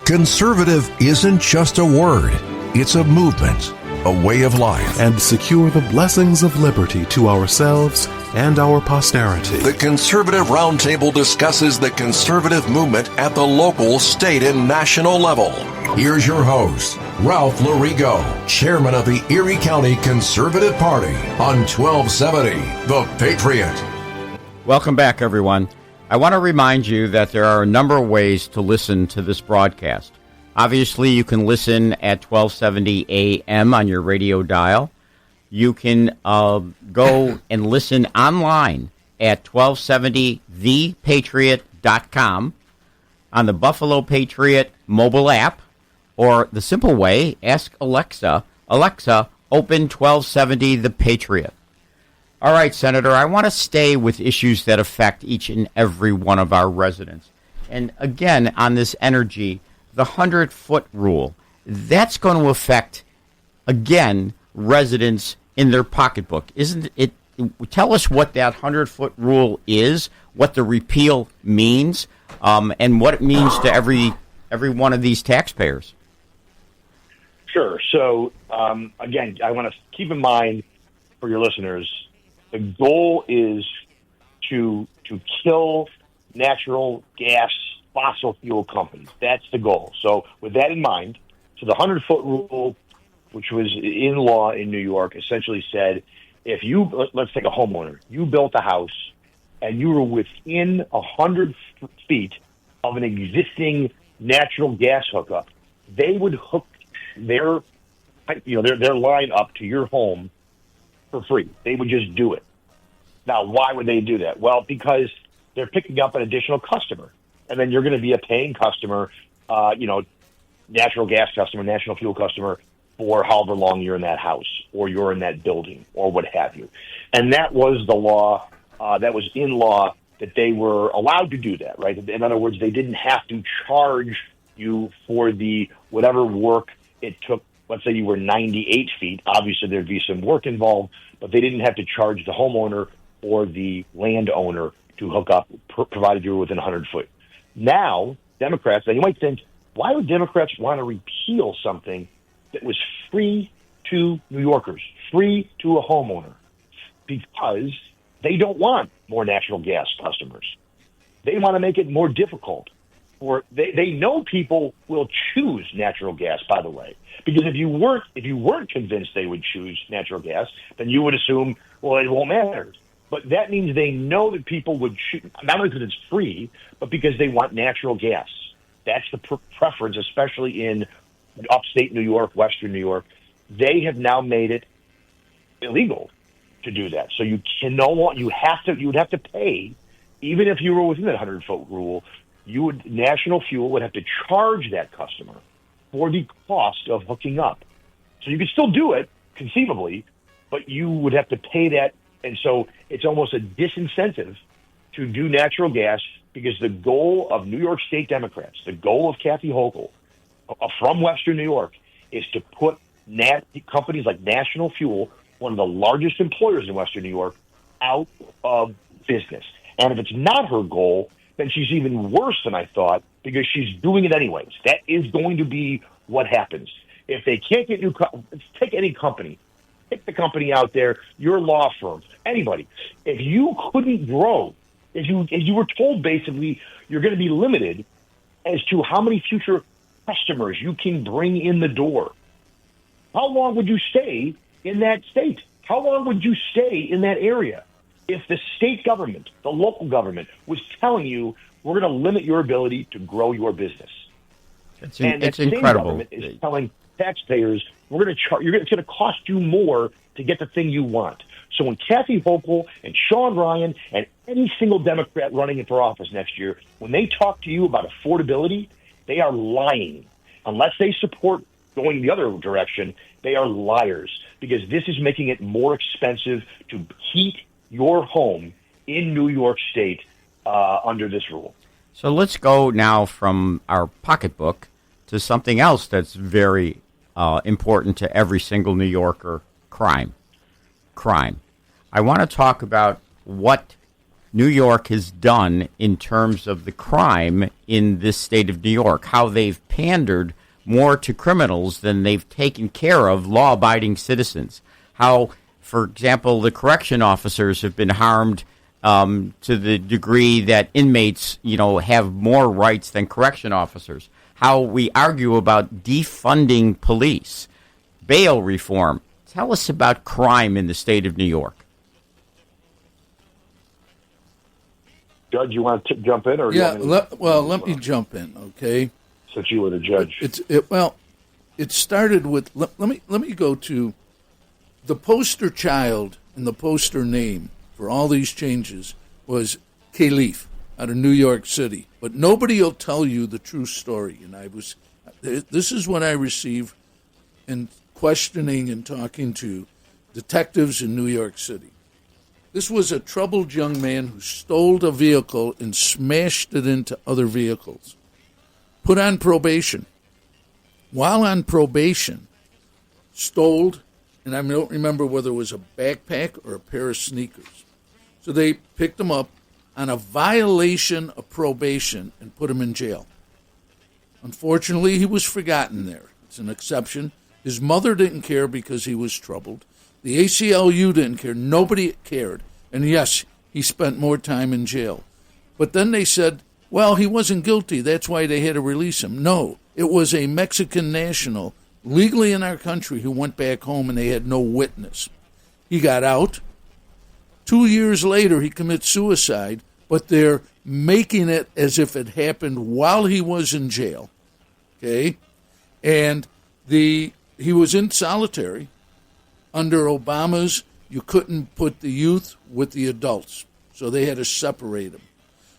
Conservative isn't just a word, it's a movement, a way of life. And secure the blessings of liberty to ourselves and our posterity. The Conservative Roundtable discusses the conservative movement at the local, state, and national level. Here's your host, Ralph Larigo, chairman of the Erie County Conservative Party on 1270 The Patriot. Welcome back, everyone. I want to remind you that there are a number of ways to listen to this broadcast. Obviously, you can listen at 1270 AM on your radio dial. You can go and listen online at 1270thepatriot.com, on the Buffalo Patriot mobile app, or the simple way, ask Alexa, open 1270 The Patriot. All right, Senator, I want to stay with issues that affect each and every one of our residents. And again, on this energy, the 100-foot rule, that's going to affect, again, residents in their pocketbook. Isn't it? Tell us what that 100-foot rule is, what the repeal means, and what it means to every one of these taxpayers. Sure. So, again, I want to keep in mind for your listeners, the goal is to kill natural gas, fossil fuel companies. That's the goal. So with that in mind, so the 100-foot rule, which was in law in New York, essentially said, if you, let's take a homeowner, you built a house and you were within 100 feet of an existing natural gas hookup, they would hook their line up to your home for free. They would just do it. Now, why would they do that? Well, because they're picking up an additional customer, and then you're going to be a paying customer, natural gas customer, national fuel customer for however long you're in that house or you're in that building or what have you. And that was the law, that was in law that they were allowed to do that, right? In other words, they didn't have to charge you for the whatever work it took. Let's say you were 98 feet. Obviously, there'd be some work involved, but they didn't have to charge the homeowner or the landowner to hook up, provided you were within 100 foot. Now, Democrats, now you might think, why would Democrats want to repeal something that was free to New Yorkers, free to a homeowner? Because they don't want more natural gas customers. They want to make it more difficult. Or they know people will choose natural gas, by the way, because if you weren't convinced they would choose natural gas, then you would assume, well, it won't matter. But that means they know that people would choose, not only because it's free, but because they want natural gas. That's the preference, especially in upstate New York, western New York. They have now made it illegal to do that. So you would have to pay, even if you were within that 100-foot rule. National Fuel would have to charge that customer for the cost of hooking up. So you could still do it, conceivably, but you would have to pay that. And so it's almost a disincentive to do natural gas, because the goal of New York State Democrats, the goal of Kathy Hochul from Western New York, is to put companies like National Fuel, one of the largest employers in Western New York, out of business. And if it's not her goal, then she's even worse than I thought, because she's doing it anyways. That is going to be what happens. If they can't get take any company, pick the company out there, your law firm, anybody. If you couldn't grow, if you were told basically you're going to be limited as to how many future customers you can bring in the door, how long would you stay in that state? How long would you stay in that area? If the state government, the local government, was telling you, we're going to limit your ability to grow your business. It's state incredible. Government is telling taxpayers, it's going to cost you more to get the thing you want. So when Kathy Hochul and Sean Ryan and any single Democrat running for office next year, when they talk to you about affordability, they are lying. Unless they support going the other direction, they are liars, because this is making it more expensive to heat your home in New York State under this rule. So let's go now from our pocketbook to something else that's very important to every single New Yorker: crime. I want to talk about what New York has done in terms of the crime in this state of New York, how they've pandered more to criminals than they've taken care of law-abiding citizens. How, for example, the correction officers have been harmed to the degree that inmates, have more rights than correction officers. How we argue about defunding police, bail reform. Tell us about crime in the state of New York. Judge, you want to jump in, or let me jump in, okay? Since you were the judge, it started with let me go to the poster child and the poster name for all these changes was Caliph out of New York City, but nobody will tell you the true story. And this is what I received in questioning and talking to detectives in New York City. This was a troubled young man who stole a vehicle and smashed it into other vehicles. Put on probation. While on probation, stole, and I don't remember whether it was a backpack or a pair of sneakers. So they picked him up on a violation of probation and put him in jail. Unfortunately, he was forgotten there. It's an exception. His mother didn't care because he was troubled. The ACLU didn't care. Nobody cared. And yes, he spent more time in jail. But then they said, well, he wasn't guilty. That's why they had to release him. No, it was a Mexican national legally in our country who went back home and they had no witness. He got out. 2 years later, he commits suicide, but they're making it as if it happened while he was in jail. Okay? And he was in solitary. Under Obama's, you couldn't put the youth with the adults, so they had to separate them.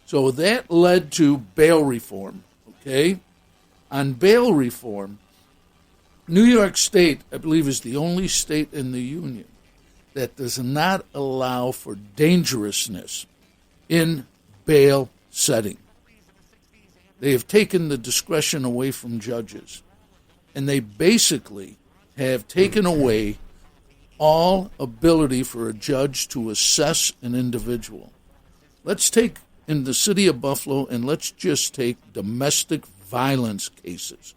So that led to bail reform, okay? On bail reform, New York State, I believe, is the only state in the union that does not allow for dangerousness in bail setting. They have taken the discretion away from judges, and they basically have taken away all ability for a judge to assess an individual. Let's take in the city of Buffalo, and let's just take domestic violence cases.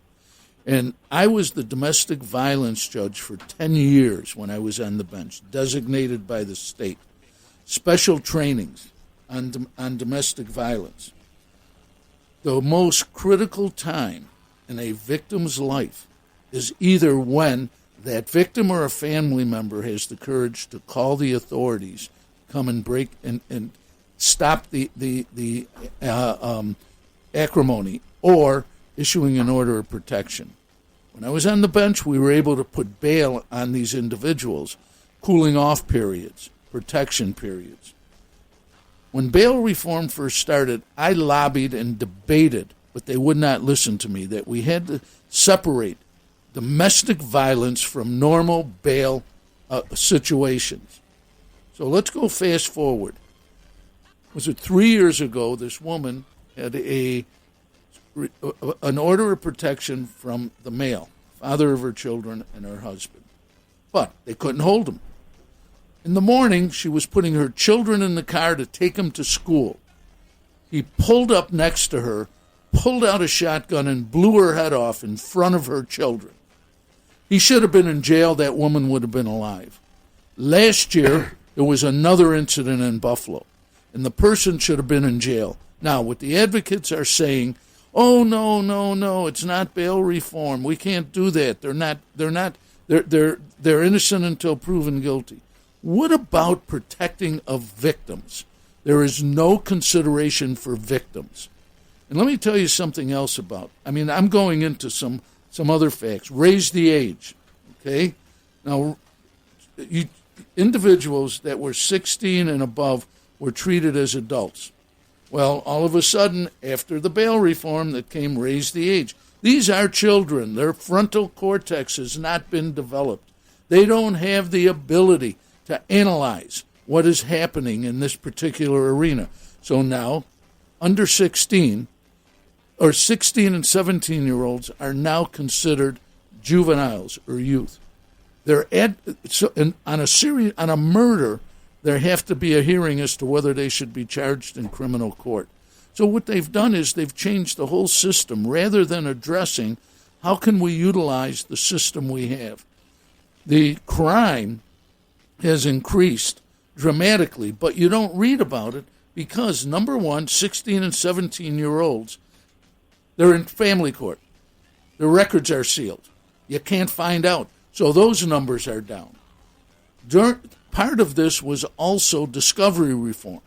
And I was the domestic violence judge for 10 years when I was on the bench, designated by the state. Special trainings on domestic violence. The most critical time in a victim's life is either when that victim or a family member has the courage to call the authorities, come and break and stop the acrimony, or issuing an order of protection. When I was on the bench, we were able to put bail on these individuals, cooling off periods, protection periods. When bail reform first started, I lobbied and debated, but they would not listen to me, that we had to separate domestic violence from normal bail situations. So let's go fast forward. Was it 3 years ago, this woman had an order of protection from the male, father of her children and her husband. But they couldn't hold him. In the morning, she was putting her children in the car to take them to school. He pulled up next to her, pulled out a shotgun, and blew her head off in front of her children. He should have been in jail. That woman would have been alive. Last year, there was another incident in Buffalo, and the person should have been in jail. Now, what the advocates are saying, oh, no, it's not bail reform. We can't do that. They're innocent until proven guilty. What about protecting of victims? There is no consideration for victims. And let me tell you something else I'm going into some other facts. Raise the age, okay? Now, individuals that were 16 and above were treated as adults. Well, all of a sudden, after the bail reform that came, raise the age. These are children. Their frontal cortex has not been developed. They don't have the ability to analyze what is happening in this particular arena. So now, under 16, or 16 and 17-year-olds are now considered juveniles or youth. On a murder there have to be a hearing as to whether they should be charged in criminal court. So what they've done is they've changed the whole system rather than addressing how can we utilize the system we have. The crime has increased dramatically, but you don't read about it because, number one, 16 and 17-year-olds, they're in family court. Their records are sealed. You can't find out. So those numbers are down. Part of this was also discovery reform.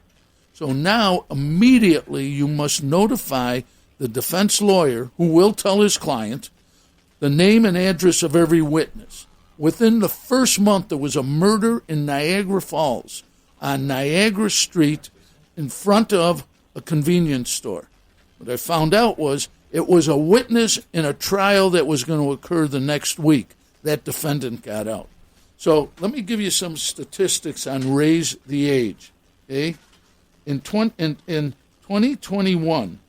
So now, immediately, you must notify the defense lawyer, who will tell his client, the name and address of every witness. Within the first month, there was a murder in Niagara Falls on Niagara Street in front of a convenience store. What I found out was it was a witness in a trial that was going to occur the next week. That defendant got out. So let me give you some statistics on raise the age. Okay? In 2021,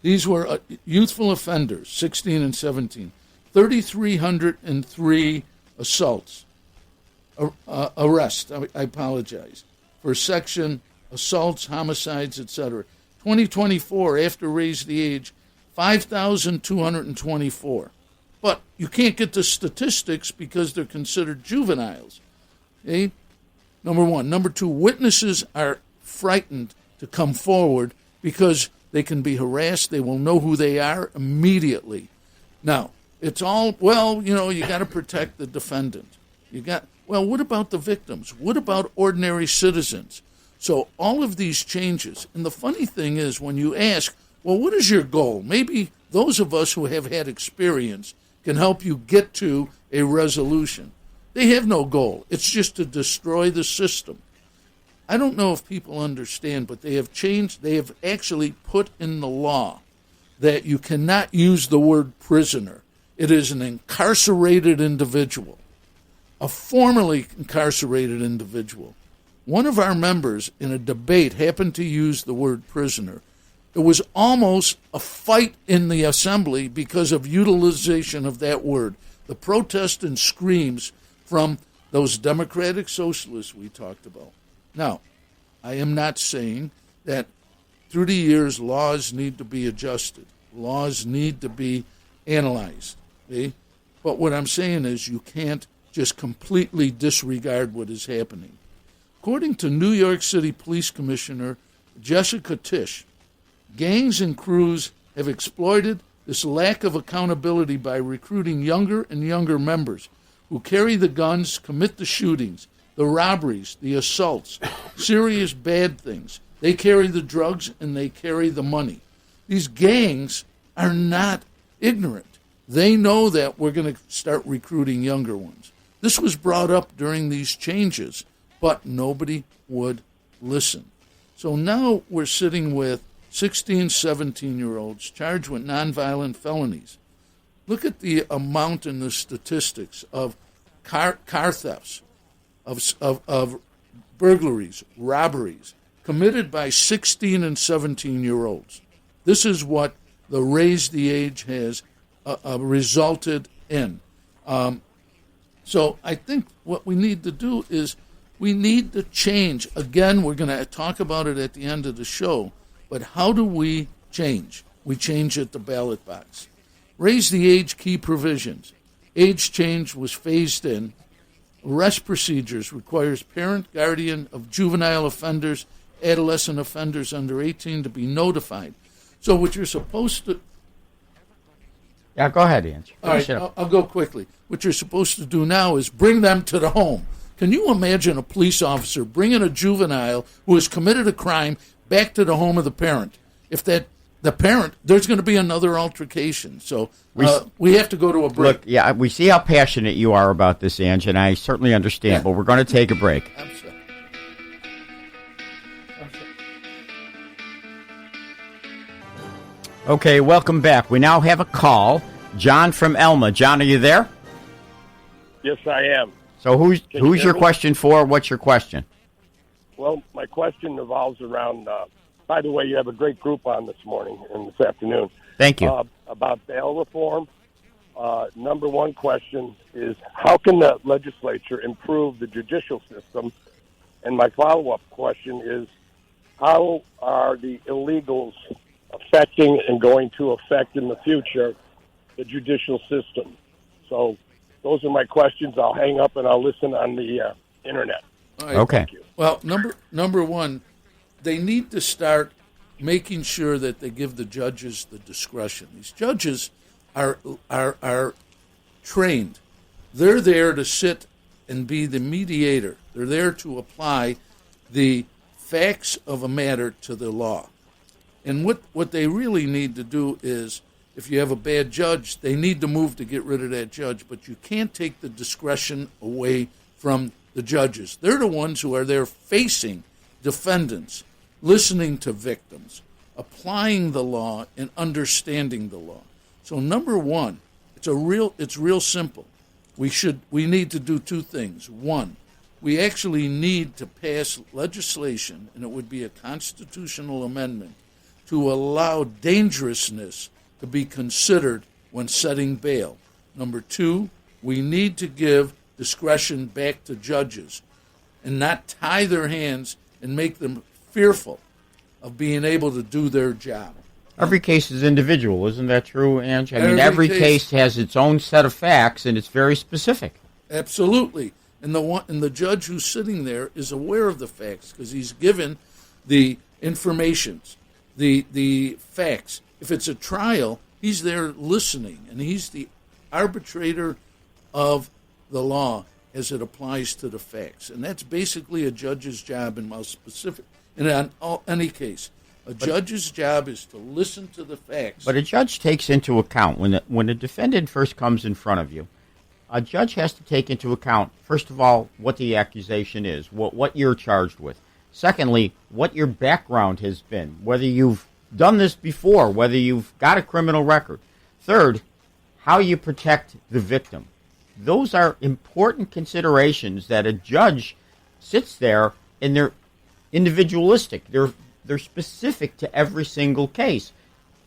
these were youthful offenders, 16 and 17, 3,303 assaults, arrests, I apologize, for section assaults, homicides, etc. 2024, after raise the age, 5,224. But you can't get the statistics because they're considered juveniles. Okay? Number one. Number two, witnesses are frightened to come forward because they can be harassed. They will know who they are immediately. Now, it's all, well, you got to protect the defendant. What about the victims? What about ordinary citizens? So all of these changes, and the funny thing is when you ask, well, what is your goal? Maybe those of us who have had experience can help you get to a resolution. They have no goal. It's just to destroy the system. I don't know if people understand, but they have actually put in the law that you cannot use the word prisoner. It is an incarcerated individual, a formerly incarcerated individual. One of our members in a debate happened to use the word prisoner. It was almost a fight in the assembly because of utilization of that word. The protest and screams from those democratic socialists we talked about. Now, I am not saying that through the years laws need to be adjusted. Laws need to be analyzed. Okay? But what I'm saying is you can't just completely disregard what is happening. According to New York City Police Commissioner Jessica Tisch, gangs and crews have exploited this lack of accountability by recruiting younger and younger members who carry the guns, commit the shootings, the robberies, the assaults, serious bad things. They carry the drugs and they carry the money. These gangs are not ignorant. They know that we're going to start recruiting younger ones. This was brought up during these changes, but nobody would listen. So now we're sitting with 16, 17-year-olds charged with nonviolent felonies. Look at the amount in the statistics of car thefts, of burglaries, robberies, committed by 16 and 17-year-olds. This is what the raise the age has resulted in. So I think what we need to do is we need to change. Again, we're going to talk about it at the end of the show, but how do we change? We change at the ballot box. Raise the age key provisions. Age change was phased in. Arrest procedures requires parent, guardian of juvenile offenders, adolescent offenders under 18 to be notified. So what you're supposed to... Yeah, go ahead, Ange. All right, I'll go quickly. What you're supposed to do now is bring them to the home. Can you imagine a police officer bringing a juvenile who has committed a crime back to the home of the parent? If the parent, there's going to be another altercation. So we have to go to a break. Look, yeah, we see how passionate you are about this, Ange, and I certainly understand, but we're going to take a break. I'm sorry. Okay, welcome back. We now have a call. John from Elma. John, are you there? Yes, I am. So who's your me? question for? What's your question? Well, my question revolves around, by the way, you have a great group on this morning and this afternoon. Thank you. About bail reform. Number one question is, how can the legislature improve the judicial system And my follow-up question is, how are the illegals affecting and going to affect in the future the judicial system? So those are my questions. I'll hang up and I'll listen on the internet. All right. Okay. Thank you. Well, number one, they need to start making sure that they give the judges the discretion. These judges are trained. They're there to sit and be the mediator. They're there to apply the facts of a matter to the law. And what they really need to do is, if you have a bad judge, they need to move to get rid of that judge, but you can't take the discretion away from the judges. They're the ones who are there facing defendants, listening to victims, applying the law, and understanding the law. So number one, it's real simple. We need to do two things. One, we actually need to pass legislation, and it would be a constitutional amendment, to allow dangerousness to be considered when setting bail. Number two, we need to give discretion back to judges and not tie their hands and make them fearful of being able to do their job. Every case is individual, isn't that true, Ange? I mean, every case has its own set of facts, and it's very specific. Absolutely. And the judge who's sitting there is aware of the facts because he's given the information, the facts. If it's a trial, he's there listening, and he's the arbitrator of the law as it applies to the facts. And that's basically a judge's job in most specific, and on any case. A judge's job is to listen to the facts. But a judge takes into account, when a defendant first comes in front of you, a judge has to take into account, first of all, what the accusation is, what you're charged with. Secondly, what your background has been, whether you've done this before, whether you've got a criminal record. Third, how you protect the victim. Those are important considerations that a judge sits there, and they're individualistic. They're specific to every single case.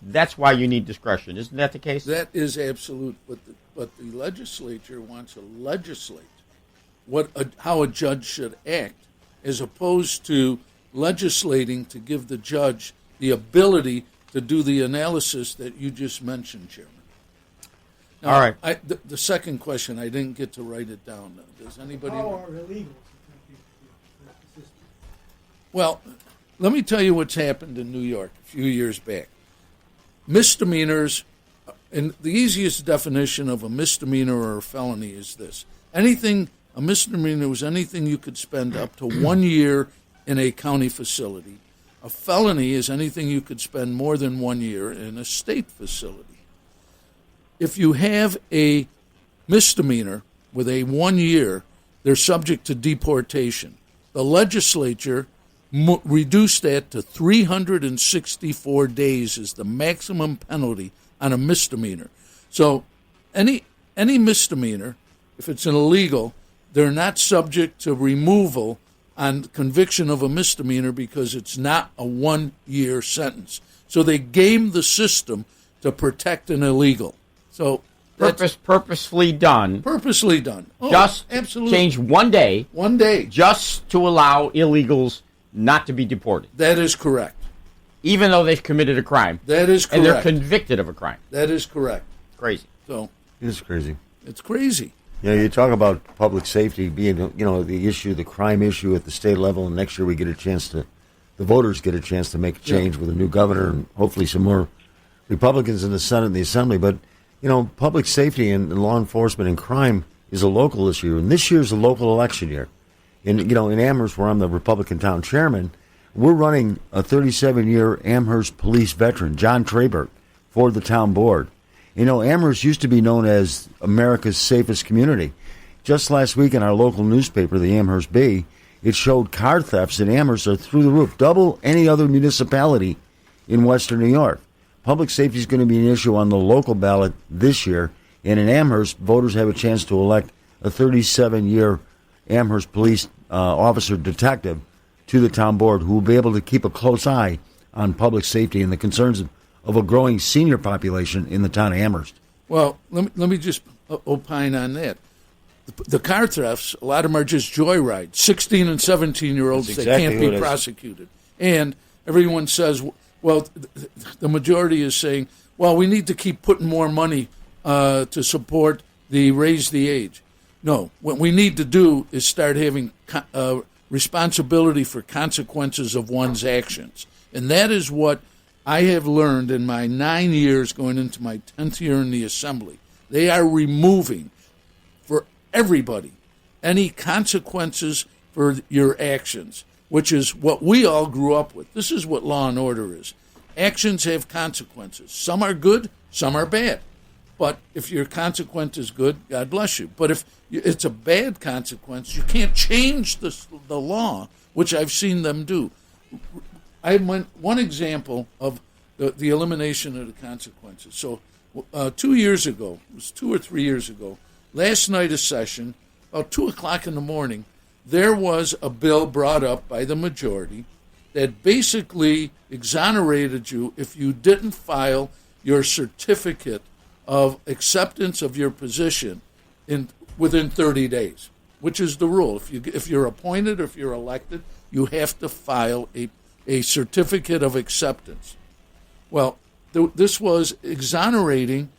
That's why you need discretion. Isn't that the case? That is absolute. But the legislature wants to legislate how a judge should act, as opposed to legislating to give the judge the ability to do the analysis that you just mentioned, Chairman. Now, all right. The second question, I didn't get to write it down. Does anybody? How are illegals? Well, let me tell you what's happened in New York a few years back. Misdemeanors, and the easiest definition of a misdemeanor or a felony is this. A misdemeanor was anything you could spend up to 1 year in a county facility. A felony is anything you could spend more than 1 year in a state facility. If you have a misdemeanor with a 1 year, they're subject to deportation. The legislature reduced that to 364 days is the maximum penalty on a misdemeanor. So any misdemeanor, if it's an illegal, they're not subject to removal on conviction of a misdemeanor because it's not a 1 year sentence. So they game the system to protect an illegal. So Purposefully done. Purposely done. Oh, just absolutely. change 1 day. 1 day. Just to allow illegals not to be deported. That is correct. Even though they've committed a crime. That is correct. And they're convicted of a crime. That is correct. Crazy. So It's crazy. it's crazy. You know, you talk about public safety being, the crime issue at the state level, and next year the voters get a chance to make a change with a new governor and hopefully some more Republicans in the Senate and the Assembly. But, public safety and law enforcement and crime is a local issue, and this year's a local election year. In Amherst, where I'm the Republican town chairman, we're running a 37-year Amherst police veteran, John Trabert, for the town board. Amherst used to be known as America's safest community. Just last week in our local newspaper, the Amherst Bee, it showed car thefts in Amherst are through the roof, double any other municipality in western New York. Public safety is going to be an issue on the local ballot this year, and in Amherst, voters have a chance to elect a 37-year Amherst police officer detective to the town board who will be able to keep a close eye on public safety and the concerns of a growing senior population in the town of Amherst. Well, let me just opine on that. the car thefts, a lot of them are just joyride. 16 and 17-year-olds, That's they exactly can't who it be is. prosecuted. And everyone says, well, the majority is saying, well, we need to keep putting more money to support raise the age. No, what we need to do is start having responsibility for consequences of one's actions. And that is what I have learned in my 9 years going into my 10th year in the Assembly. They are removing for everybody any consequences for your actions, which is what we all grew up with. This is what law and order is. Actions have consequences. Some are good, some are bad. But if your consequence is good, God bless you. But if it's a bad consequence, you can't change the law, which I've seen them do. I have one example of the elimination of the consequences. So 2 years ago, it was 2 or 3 years ago, last night of session, about 2 o'clock in the morning, there was a bill brought up by the majority that basically exonerated you if you didn't file your certificate of acceptance of your position within 30 days, which is the rule. If you're appointed or if you're elected, you have to file a certificate of acceptance. Well, this was exonerating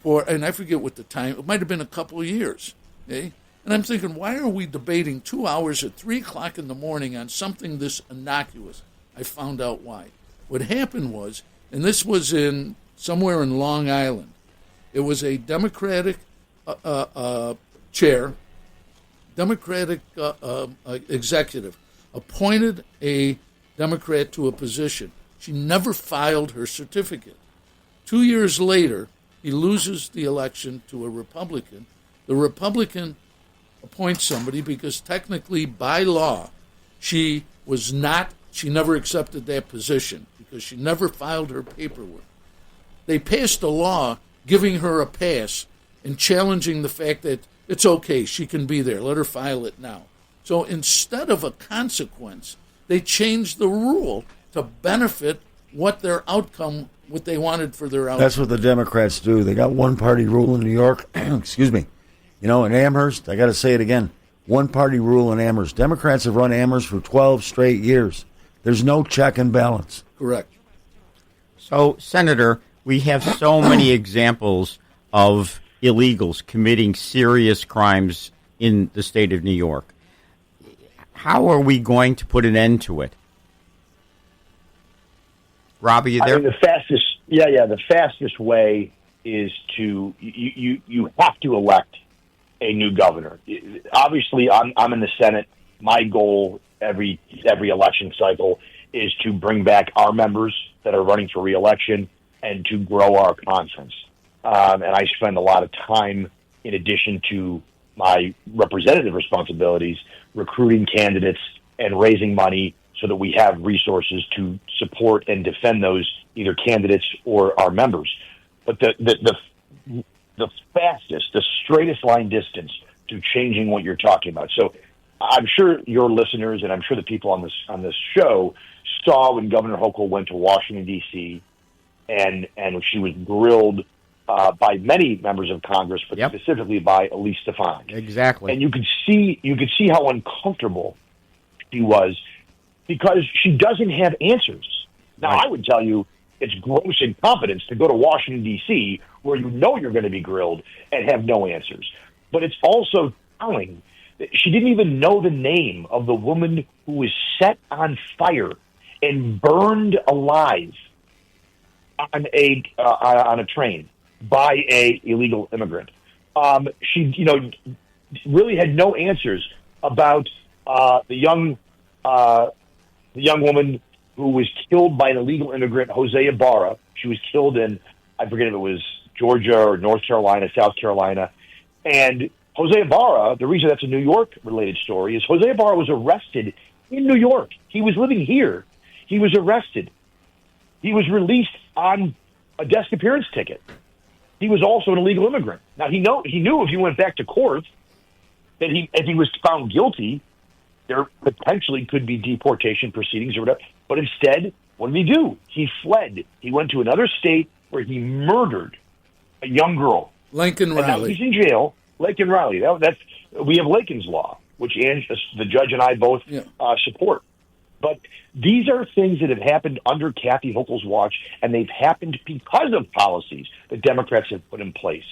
for, and I forget what the time, it might have been a couple of years. Okay? And I'm thinking, why are we debating 2 hours at 3 o'clock in the morning on something this innocuous? I found out why. What happened was, and this was somewhere in Long Island, it was a Democratic chair, Democratic executive, appointed a Democrat to a position. She never filed her certificate. 2 years later, he loses the election to a Republican. The Republican appoints somebody because technically, by law, she never accepted that position because she never filed her paperwork. They passed a law giving her a pass and challenging the fact that it's okay, she can be there, let her file it now. So instead of a consequence, they changed the rule to benefit what they wanted for their outcome. That's what the Democrats do. They got one-party rule in New York. Excuse me. In Amherst, I got to say it again, one-party rule in Amherst. Democrats have run Amherst for 12 straight years. There's no check and balance. Correct. So, Senator, we have so many examples of illegals committing serious crimes in the state of New York. How are we going to put an end to it? Rob, are you there? I mean, the fastest way is you have to elect a new governor. Obviously, I'm in the Senate. My goal every election cycle is to bring back our members that are running for re-election and to grow our conference. And I spend a lot of time, in addition to my representative responsibilities, recruiting candidates and raising money so that we have resources to support and defend those either candidates or our members. But the fastest, the straightest line distance to changing what you're talking about. So I'm sure your listeners and I'm sure the people on this show saw when Governor Hochul went to Washington, D.C., and she was grilled by many members of Congress, but specifically by Elise Stefanik. Exactly. And you could see how uncomfortable she was because she doesn't have answers. Now, I would tell you it's gross incompetence to go to Washington, D.C., where you know you're going to be grilled and have no answers. But it's also telling that she didn't even know the name of the woman who was set on fire and burned alive on a train by a illegal immigrant. She, really had no answers about the young woman who was killed by an illegal immigrant, Jose Ibarra. She was killed in, I forget if it was Georgia or North Carolina, South Carolina. And Jose Ibarra, the reason that's a New York-related story is Jose Ibarra was arrested in New York. He was living here. He was arrested. He was released on a desk appearance ticket. He was also an illegal immigrant. Now, he knew if he went back to court that if he was found guilty, there potentially could be deportation proceedings or whatever. But instead, what did he do? He fled. He went to another state where he murdered a young girl. Lincoln Riley. Now he's in jail. Lincoln Riley. We have Lakin's Law, which the judge and I both support. But these are things that have happened under Kathy Hochul's watch, and they've happened because of policies that Democrats have put in place.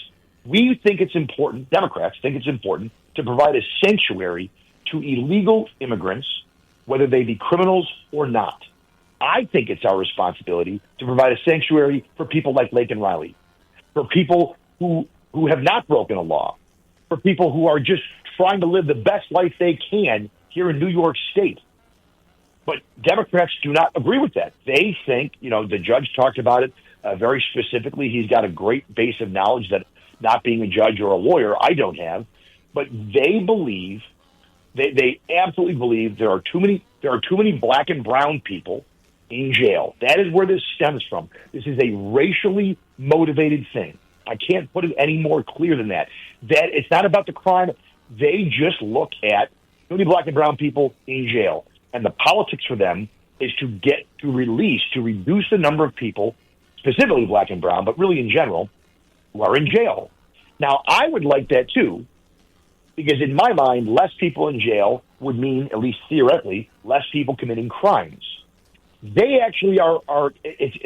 We think it's important, Democrats think it's important, to provide a sanctuary to illegal immigrants, whether they be criminals or not. I think it's our responsibility to provide a sanctuary for people like Laken Riley, for people who have not broken a law, for people who are just trying to live the best life they can here in New York State. But Democrats do not agree with that. They think, the judge talked about it very specifically. He's got a great base of knowledge that, not being a judge or a lawyer, I don't have. But they believe, they absolutely believe there are too many black and brown people in jail. That is where this stems from. This is a racially motivated thing. I can't put it any more clear than that. That it's not about the crime. They just look at too many black and brown people in jail. And the politics for them is to reduce the number of people, specifically black and brown, but really in general, who are in jail. Now, I would like that too, because in my mind, less people in jail would mean, at least theoretically, less people committing crimes. They actually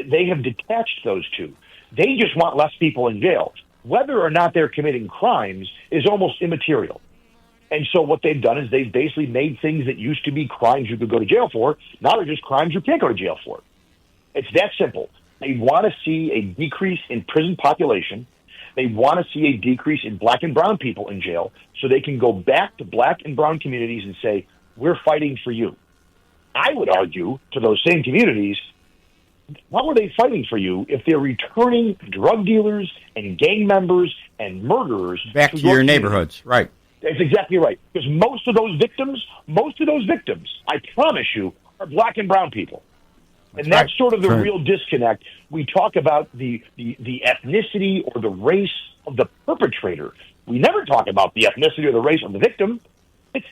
they have detached those two. They just want less people in jail. Whether or not they're committing crimes is almost immaterial. And so what they've done is they've basically made things that used to be crimes you could go to jail for, now they're just crimes you can't go to jail for. It's that simple. They want to see a decrease in prison population. They want to see a decrease in black and brown people in jail so they can go back to black and brown communities and say, we're fighting for you. I would argue to those same communities, why were they fighting for you if they're returning drug dealers and gang members and murderers back to your neighborhoods? Right. That's exactly right. Because most of those victims, I promise you, are black and brown people. And that's sort of the real disconnect. We talk about the ethnicity or the race of the perpetrator. We never talk about the ethnicity or the race of the victim.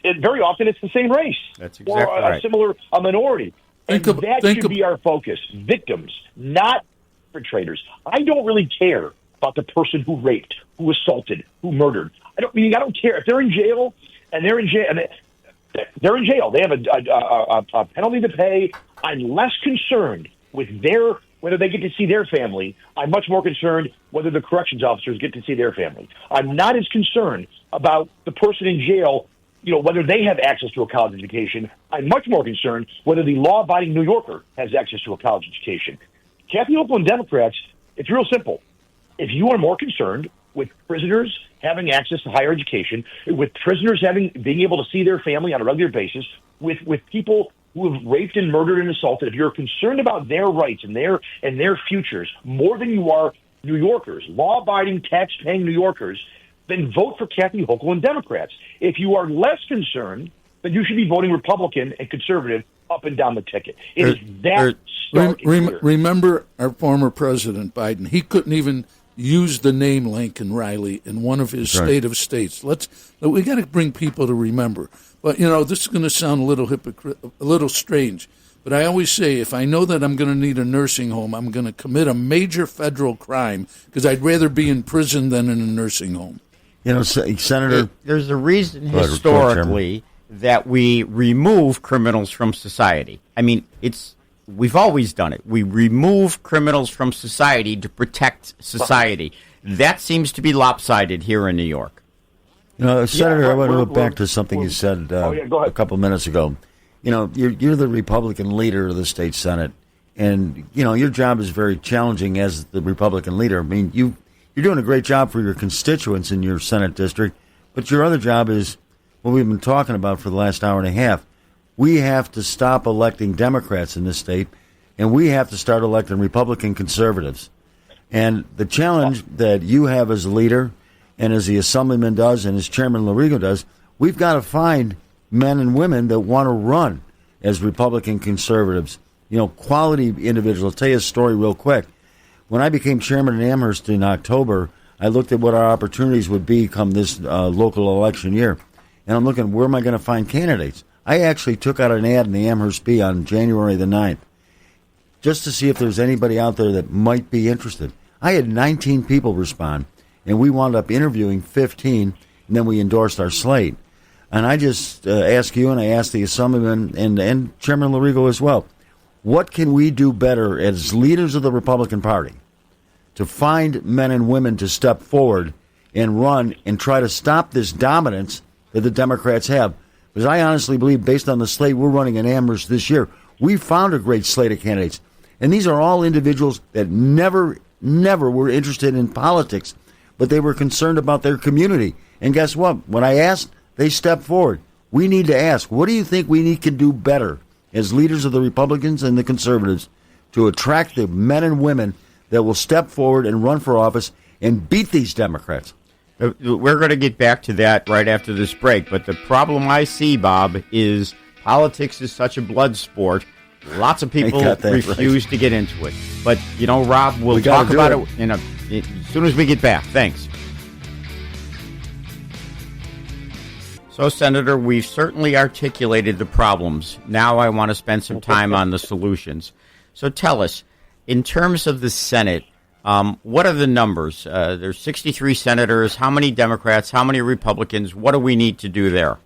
Very often it's the same race. That's exactly right. Or a minority. And that should be our focus. Victims, not perpetrators. I don't really care about the person who raped, who assaulted, who murdered. I don't care. If they're in jail, they're in jail. They have a penalty to pay. I'm less concerned with whether they get to see their family. I'm much more concerned whether the corrections officers get to see their family. I'm not as concerned about the person in jail, whether they have access to a college education. I'm much more concerned whether the law-abiding New Yorker has access to a college education. Kathy Hochul and Democrats, it's real simple. If you are more concerned with prisoners having access to higher education, with prisoners being able to see their family on a regular basis, with people who have raped and murdered and assaulted, if you're concerned about their rights and their futures more than you are New Yorkers, law-abiding, tax-paying New Yorkers, then vote for Kathy Hochul and Democrats. If you are less concerned, then you should be voting Republican and conservative up and down the ticket. It is that stark and clear. Remember our former President Biden? He couldn't even use the name Laken Riley in one of his state of states. We got to bring people to remember. But this is going to sound a little strange. But I always say, if I know that I'm going to need a nursing home, I'm going to commit a major federal crime because I'd rather be in prison than in a nursing home. Senator, there's a reason historically that we remove criminals from society. I mean, we've always done it. We remove criminals from society to protect society. That seems to be lopsided here in New York. Senator, I want to go back to something you said a couple minutes ago. You're the Republican leader of the state Senate, and your job is very challenging as the Republican leader. I mean, you're doing a great job for your constituents in your Senate district, but your other job is what we've been talking about for the last hour and a half. We have to stop electing Democrats in this state, and we have to start electing Republican conservatives. And the challenge that you have as a leader, and as the Assemblyman does, and as Chairman Lorigo does, we've got to find men and women that want to run as Republican conservatives, quality individuals. I'll tell you a story real quick. When I became chairman in Amherst in October, I looked at what our opportunities would be come this local election year. And I'm looking, where am I going to find candidates? I actually took out an ad in the Amherst Bee on January the 9th just to see if there's anybody out there that might be interested. I had 19 people respond, and we wound up interviewing 15, and and then we endorsed our slate. And I just ask you, and I ask the Assemblyman and Chairman Larigo as well, what can we do better as leaders of the Republican Party to find men and women to step forward and run and try to stop this dominance that the Democrats have? Because I honestly believe, based on the slate we're running in Amherst this year, we found a great slate of candidates. And these are all individuals that never were interested in politics, but they were concerned about their community. And guess what? When I asked, they stepped forward. We need to ask, what do you think we can do better as leaders of the Republicans and the Conservatives to attract the men and women that will step forward and run for office and beat these Democrats? We're going to get back to that right after this break, but the problem I see, Bob, is politics is such a blood sport. Lots of people refuse to get into it. But, Rob, we'll talk about it as soon as we get back. Thanks. So, Senator, we've certainly articulated the problems. Now I want to spend some time on the solutions. So tell us, in terms of the Senate, what are the numbers? There's 63 senators. How many Democrats? How many Republicans? What do we need to do there?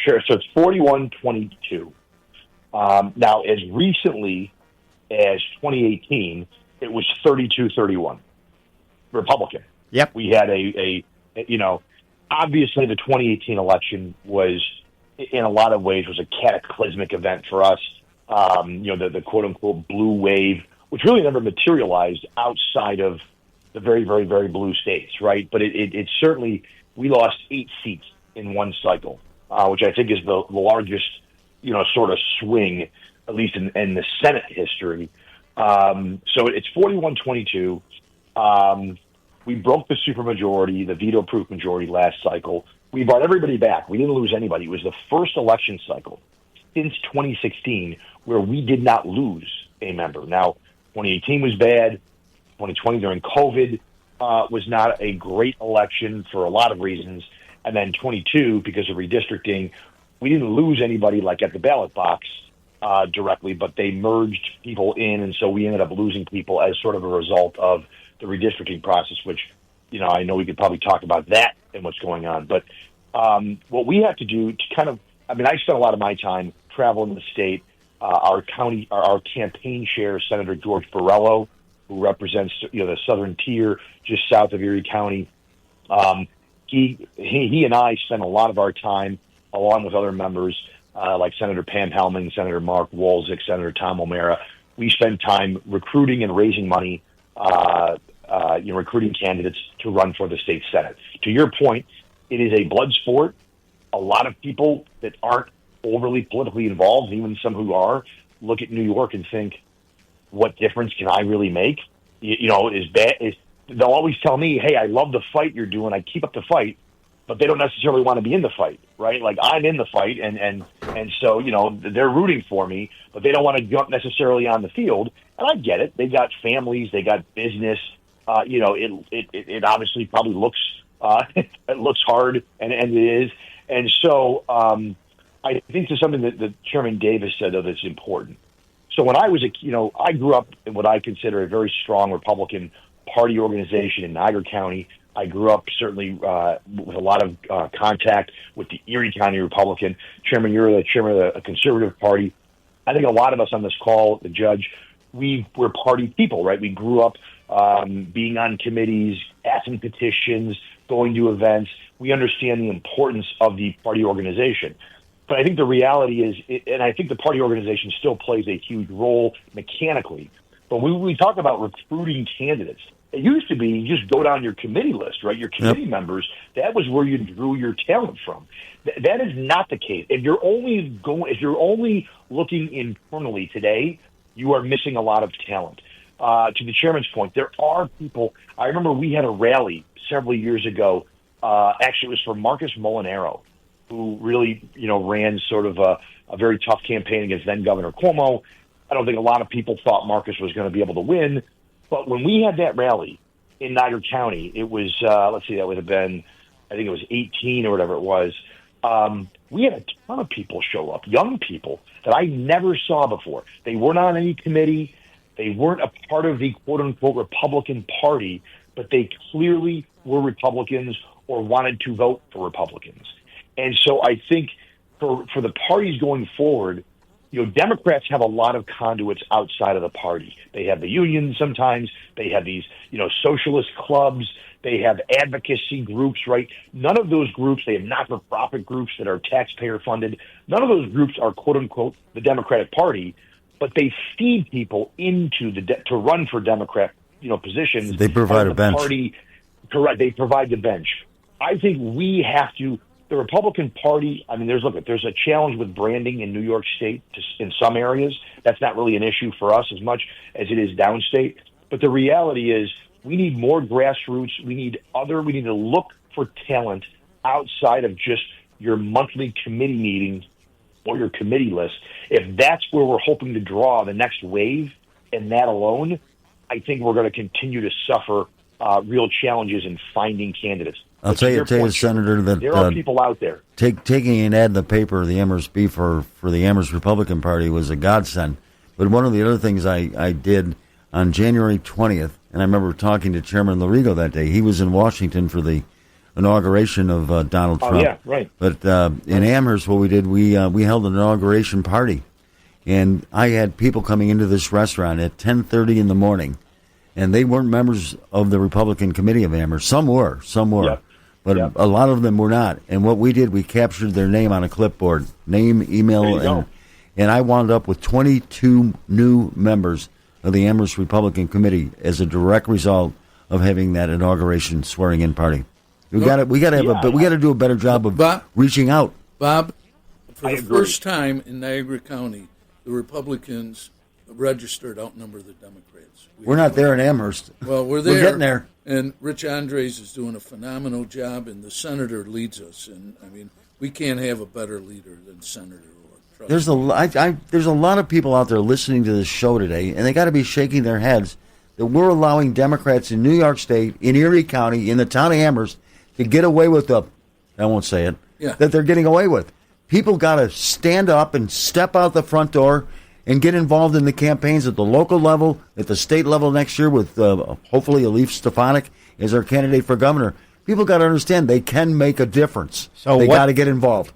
Sure. So it's 41-22. Now, as recently as 2018, it was 32-31 Republican. Yep. We had obviously the 2018 election was, in a lot of ways, was a cataclysmic event for us. The quote unquote blue wave, which really never materialized outside of the very, very, very blue states, right? But it certainly, we lost 8 seats in one cycle, which I think is the largest, sort of swing, at least in the Senate history. So it's 41-22. We broke the supermajority, the veto-proof majority last cycle. We brought everybody back. We didn't lose anybody. It was the first election cycle since 2016 where we did not lose a member. Now, 2018 was bad. 2020 during COVID was not a great election for a lot of reasons. And then 22, because of redistricting, we didn't lose anybody like at the ballot box directly, but they merged people in, and so we ended up losing people as sort of a result of the redistricting process, which, I know we could probably talk about that and what's going on. But what we have to do to I spent a lot of my time traveling the state. Our campaign chair, Senator George Borrello, who represents the southern tier just south of Erie County, he and I spent a lot of our time, along with other members like Senator Pam Hellman, Senator Mark Wolzik, Senator Tom O'Mara. We spent time recruiting and raising money, recruiting candidates to run for the state Senate. To your point, it is a blood sport. A lot of people that aren't overly politically involved, even some who are, look at New York and think, what difference can I really make? They'll always tell me, hey, I love the fight you're doing. I keep up the fight, but they don't necessarily want to be in the fight, right? Like, I'm in the fight, and so, they're rooting for me, but they don't want to jump necessarily on the field. And I get it. They got families, they got business. It obviously probably looks it looks hard, and it is. And so I think there's something that Chairman Davis said, though, that's important. So when I was I grew up in what I consider a very strong Republican Party organization in Niagara County. I grew up certainly with a lot of contact with the Erie County Republican. Chairman, you're the chairman of the Conservative Party. I think a lot of us on this call, the judge, we're party people, right? We grew up being on committees, asking petitions, going to events. We understand the importance of the party organization. But I think the reality is, and I think the party organization still plays a huge role mechanically, but when we talk about recruiting candidates, it used to be you just go down your committee list, right? Your committee members, that was where you drew your talent from. That is not the case. If you're only looking internally today, you are missing a lot of talent. To the chairman's point, there are people. I remember we had a rally several years ago. Actually, it was for Marcus Molinaro, who really, ran sort of a very tough campaign against then Governor Cuomo. I don't think a lot of people thought Marcus was going to be able to win. But when we had that rally in Niagara County, it was, that would have been, I think it was 18 or whatever it was. We had a ton of people show up, young people that I never saw before. They weren't on any committee. They weren't a part of the quote-unquote Republican Party, but they clearly were Republicans or wanted to vote for Republicans. And so I think for the parties going forward, Democrats have a lot of conduits outside of the party. They have the unions sometimes. They have these, socialist clubs. They have advocacy groups, right? None of those groups, they have not-for-profit groups that are taxpayer-funded. None of those groups are, quote-unquote, the Democratic Party, but they feed people into to run for Democrat, positions. They provide a bench. Correct. They provide the bench. I think we have to. The Republican Party, there's a challenge with branding in New York State in some areas. That's not really an issue for us as much as it is downstate. But the reality is we need more grassroots. We need to look for talent outside of just your monthly committee meetings or your committee list. If that's where we're hoping to draw the next wave, and that alone, I think we're going to continue to suffer real challenges in finding candidates. I'll tell you, Senator, that there are people out there. Taking an ad in the paper, the Amherst Bee for the Amherst Republican Party was a godsend. But one of the other things I did on January 20th, and I remember talking to Chairman Larigo that day. He was in Washington for the inauguration of Donald Trump. Oh, yeah, right. But in Amherst, what we did, we held an inauguration party. And I had people coming into this restaurant at 10:30 in the morning, and they weren't members of the Republican Committee of Amherst. Some were. Yep. But a lot of them were not. And what we did, we captured their name on a clipboard, name, email, and I wound up with 22 new members of the Amherst Republican Committee as a direct result of having that inauguration swearing-in party. We got to do a better job of reaching out. Bob, for the first time in Niagara County, the Republicans registered outnumber the Democrats. We're not there in Amherst. Well, we're there. We're getting there. And Rich Andres is doing a phenomenal job, and the senator leads us. And we can't have a better leader than Senator Orr. There's a lot of people out there listening to this show today, and they got to be shaking their heads that we're allowing Democrats in New York State, in Erie County, in the town of Amherst, to get away with I won't say it, that they're getting away with. People got to stand up and step out the front door and get involved in the campaigns at the local level, at the state level next year with hopefully Elif Stefanik as our candidate for governor. People got to understand they can make a difference. So they got to get involved.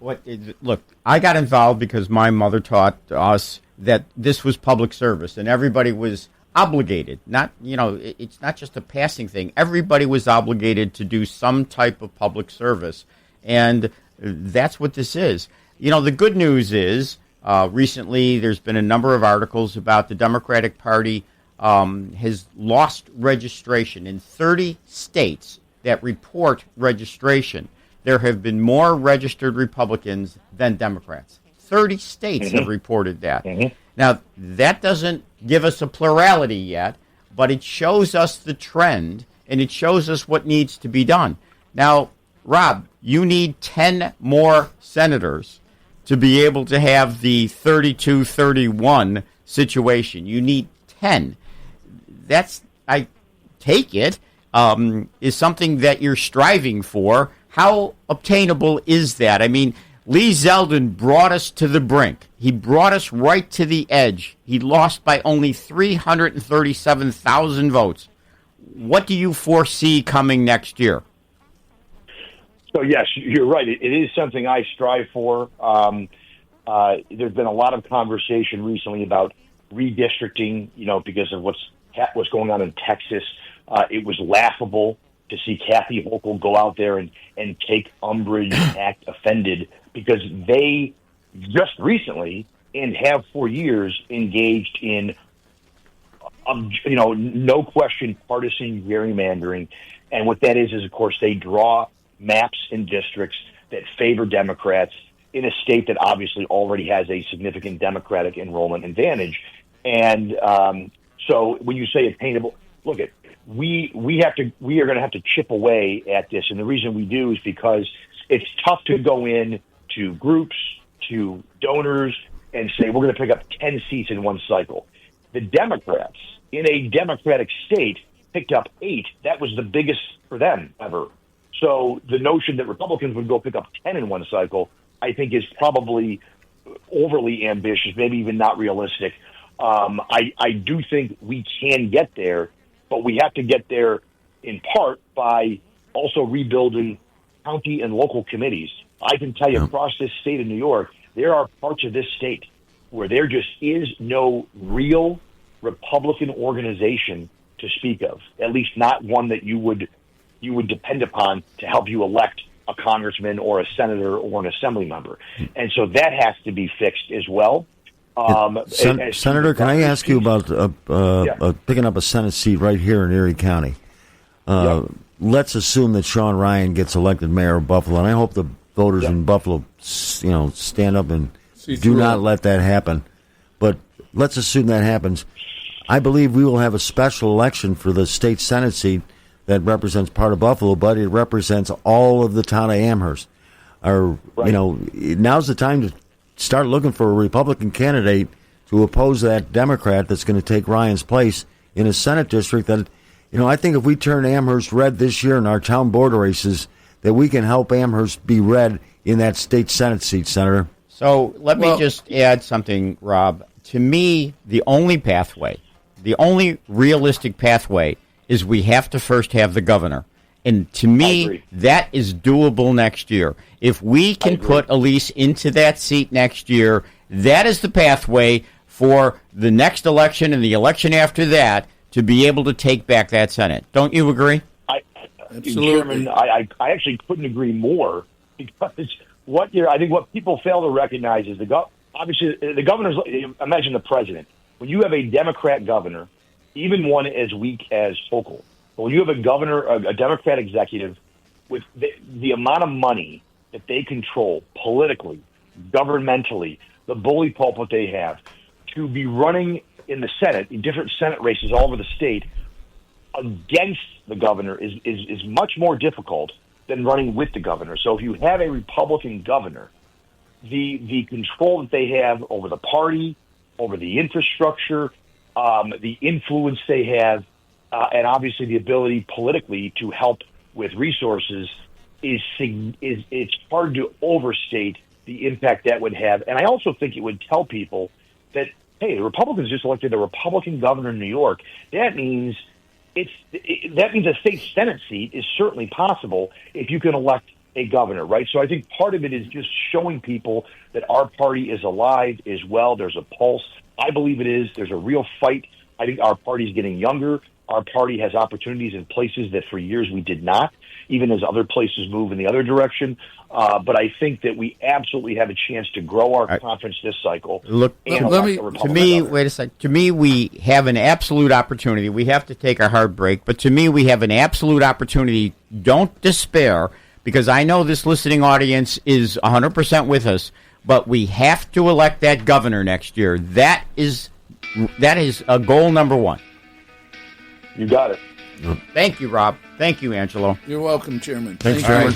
Look, I got involved because my mother taught us that this was public service, and everybody was obligated. It's not just a passing thing. Everybody was obligated to do some type of public service, and that's what this is. The good news is, recently, there's been a number of articles about the Democratic Party has lost registration in 30 states that report registration. There have been more registered Republicans than Democrats. 30 states have reported that. Now, that doesn't give us a plurality yet, but it shows us the trend, and it shows us what needs to be done. Now, Rob, you need 10 more senators to be able to have the 32-31 situation. You need 10. That's, I take it, is something that you're striving for. How obtainable is that? Lee Zeldin brought us to the brink. He brought us right to the edge. He lost by only 337,000 votes. What do you foresee coming next year? So, yes, you're right. It is something I strive for. There's been a lot of conversation recently about redistricting, because of what's going on in Texas. It was laughable to see Kathy Hochul go out there and take umbrage, act offended, because they just recently and have for years engaged in, no question partisan gerrymandering. And what that is, of course, they draw maps and districts that favor Democrats in a state that obviously already has a significant Democratic enrollment advantage. And so when you say attainable, look, we are going to have to chip away at this. And the reason we do is because it's tough to go in to groups, to donors, and say we're going to pick up 10 seats in one cycle. The Democrats in a Democratic state picked up 8. That was the biggest for them ever. So the notion that Republicans would go pick up 10 in one cycle, I think, is probably overly ambitious, maybe even not realistic. I do think we can get there, but we have to get there in part by also rebuilding county and local committees. I can tell you across this state of New York, there are parts of this state where there just is no real Republican organization to speak of, at least not one that you would depend upon to help you elect a congressman or a senator or an assembly member. And so that has to be fixed as well. Senator, can I ask you about picking up a Senate seat right here in Erie County? Let's assume that Sean Ryan gets elected mayor of Buffalo, and I hope the voters in Buffalo, stand up and do not let that happen. But let's assume that happens. I believe we will have a special election for the state Senate seat that represents part of Buffalo, but it represents all of the town of Amherst. Now's the time to start looking for a Republican candidate to oppose that Democrat that's going to take Ryan's place in a Senate district that, I think if we turn Amherst red this year in our town board races, that we can help Amherst be red in that state Senate seat, Senator. So let me just add something, Rob. To me, the only realistic pathway is we have to first have the governor. And to me, that is doable next year. If we can put Elise into that seat next year, that is the pathway for the next election and the election after that to be able to take back that Senate. Don't you agree? Absolutely. Chairman, I actually couldn't agree more, because I think what people fail to recognize is obviously the governor's. Imagine the president. When you have a Democrat governor, even one as weak as Hochul, but when you have a governor, a Democrat executive, with the amount of money that they control politically, governmentally, the bully pulpit they have, to be running in the Senate, in different Senate races all over the state, against the governor is much more difficult than running with the governor. So if you have a Republican governor, the control that they have over the party, over the infrastructure, the influence they have, and obviously the ability politically to help with resources is it's hard to overstate the impact that would have. And I also think it would tell people that, hey, the Republicans just elected a Republican governor in New York. That means a state Senate seat is certainly possible if you can elect a governor, right? So I think part of it is just showing people that our party is alive as well. There's a pulse. I believe it is. There's a real fight. I think our party is getting younger. Our party has opportunities in places that for years we did not, even as other places move in the other direction. But I think that we absolutely have a chance to grow our conference this cycle. To me, we have an absolute opportunity. We have to take a hard break, but to me, we have an absolute opportunity. Don't despair, because I know this listening audience is 100% with us, but we have to elect that governor next year. That is a goal number one. You got it. Thank you, Rob. Thank you, Angelo. You're welcome, Chairman. Thanks, Chairman.